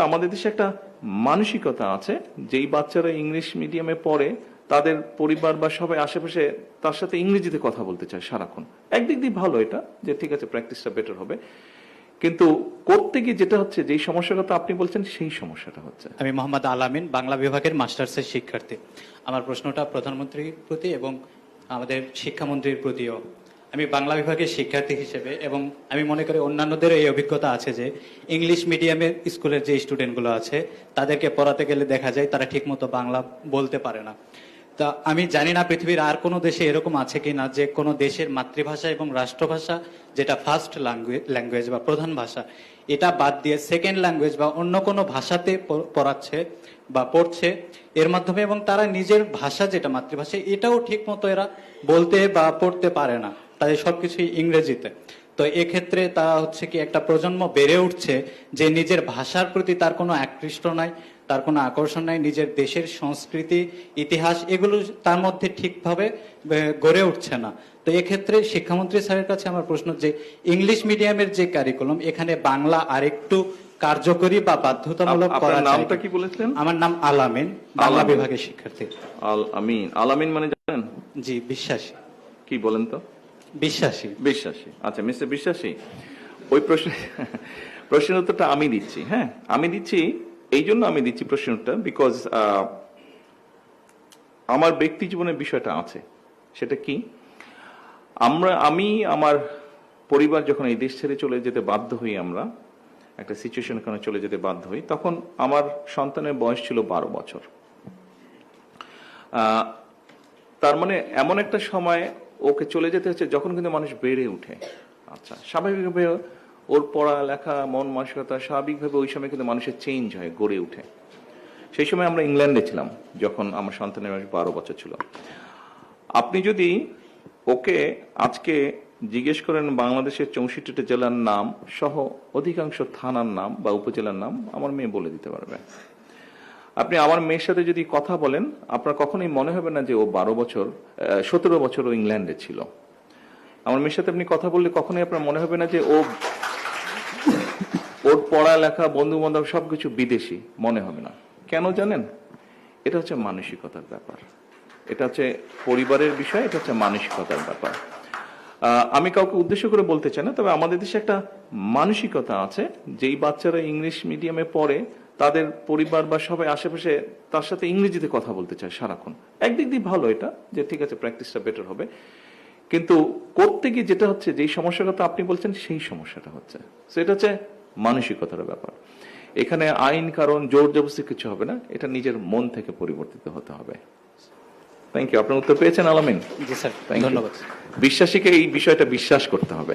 আমাদের দেশে একটা মানসিকতা আছে, যেই বাচ্চারা ইংলিশ মিডিয়ামে পড়ে তাদের পরিবার বা সবাই আশেপাশে তার সাথে ইংরেজিতে কথা বলতে চায় সারাক্ষণ। একদিক দিয়ে ভালো এটা, যে ঠিক আছে প্র্যাকটিসটা বেটার হবে, কিন্তু করতে গিয়ে যেটা হচ্ছে, যেই সমস্যার কথা আপনি বলছেন সেই সমস্যাটা হচ্ছে। আমি মোহাম্মদ আলামিন, বাংলা বিভাগের মাস্টার্সের শিক্ষার্থী। আমার প্রশ্নটা প্রধানমন্ত্রীর প্রতি এবং আমাদের শিক্ষামন্ত্রীর প্রতিও। আমি বাংলা বিভাগের শিক্ষার্থী হিসেবে, এবং আমি মনে করি অন্যান্যদের এই অভিজ্ঞতা আছে যে ইংলিশ মিডিয়ামের স্কুলের যে স্টুডেন্টগুলো আছে তাদেরকে পড়াতে গেলে দেখা যায় তারা ঠিকমতো বাংলা বলতে পারে না। তা আমি জানি না পৃথিবীর আর কোনো দেশে এরকম আছে কিনা যে কোনো দেশের মাতৃভাষা এবং রাষ্ট্রভাষা যেটা ফার্স্ট ল্যাঙ্গুয়েজ বা প্রধান ভাষা, এটা বাদ দিয়ে সেকেন্ড ল্যাঙ্গুয়েজ বা অন্য কোনো ভাষাতে পড়াচ্ছে বা পড়ছে এর মাধ্যমে, এবং তারা নিজের ভাষা যেটা মাতৃভাষা এটাও ঠিক মতো এরা বলতে বা পড়তে পারে না, তাদের সবকিছুই ইংরেজিতে। তো এক্ষেত্রে তারা হচ্ছে কি একটা প্রজন্ম বেড়ে উঠছে যে নিজের ভাষার প্রতি তার কোনো আকৃষ্ট নাই, তার কোনো আকর্ষণ নাই, নিজের দেশের সংস্কৃতি ইতিহাস এগুলো তার মধ্যে ঠিকভাবে গড়ে উঠছে না। তো এক্ষেত্রে শিক্ষামন্ত্রী স্যারের কাছে আমার প্রশ্ন যে ইংলিশ মিডিয়ামের যে কারিকুলাম, এখানে বাংলা আরেকটু কার্যকরী বা বাধ্যতামূলক করা যায়। নামটা কি বলেছেন? আমার নাম আলামিন, বাংলা বিভাগের শিক্ষার্থী। আলামিন, আলামিন মানে জানেন? জি, বিশ্বাসী। কি বলেন তো? বিশ্বাসী। বিশ্বাসী, আচ্ছা মিস্টার বিশ্বাসী, ওই প্রশ্নের উত্তরটা আমি দিচ্ছি। হ্যাঁ, আমি দিচ্ছি, এই জন্য আমি দিচ্ছি প্রশ্নের উত্তর বিকজ আমার ব্যক্তি জীবনের বিষয়টা আছে। সেটা কি, আমি আমার পরিবার যখন এই দেশ ছেড়ে চলে যেতে বাধ্য হই, আমরা একটা সিচুয়েশন কারণে চলে যেতে বাধ্য হই, তখন আমার সন্তানের বয়স ছিল 12 বছর। তার মানে এমন একটা সময় ওকে চলে যেতে হচ্ছে যখন কিন্তু মানুষ বেড়ে উঠে। আচ্ছা, স্বাভাবিকভাবে ওর পড়ালেখা, মন মানসিকতা স্বাভাবিকভাবে ওই সময় কিন্তু মানুষের চেঞ্জ হয়, গড়ে উঠে। সেই সময় আমরা ইংল্যান্ডে ছিলাম যখন আমার সন্তানের বয়স 12 বছর ছিল। আপনি যদি ওকে আজকে জিজ্ঞেস করেন বাংলাদেশের 64টা জেলার নাম সহ অধিকাংশ থানার নাম বা উপজেলার নাম, আমার মেয়ে বলে দিতে পারবে। আপনি আমার মেয়ের সাথে যদি কথা বলেন, আপনার কখনোই মনে হবে না যে ও 17 বছর ও ইংল্যান্ডে ছিল। আমার মেয়ের সাথে আপনি কথা বললে কখনোই আপনার মনে হবে না যে ওর পড়ালেখা, বন্ধু বান্ধব সবকিছু বিদেশি, মনে হবে না। কেন জানেন? এটা হচ্ছে মানসিকতার ব্যাপার, এটা হচ্ছে পরিবারের বিষয়, এটা হচ্ছে মানসিকতার ব্যাপার। আমি কাউকে উদ্দেশ্য করে বলতে চাই না, তবে আমাদের দেশে একটা মানসিকতা আছে, যেই বাচ্চারা ইংলিশ মিডিয়ামে পড়ে তাদের পরিবার বা সবাই আশেপাশে তার সাথে ইংরেজিতে কথা বলতে চায় সারাক্ষণ। একদিক দিয়ে ভালো এটা, যে ঠিক আছে প্র্যাকটিসটা বেটার হবে, কিন্তু করতে গিয়ে যেটা হচ্ছে, যেই সমস্যার কথা আপনি বলছেন সেই সমস্যাটা হচ্ছে। সেটা হচ্ছে মানসিকতার ব্যাপার। এখানে আইন কারণ জোর জবরদস্তি কিছু হবে না, এটা নিজের মন থেকে পরিবর্তিত হতে হবে। থ্যাংক ইউ, আপনার উত্তর পেয়েছেন আলামিন? জি স্যার, ধন্যবাদ। বিশ্বাসীকে এই বিষয়টা বিশ্বাস করতে হবে।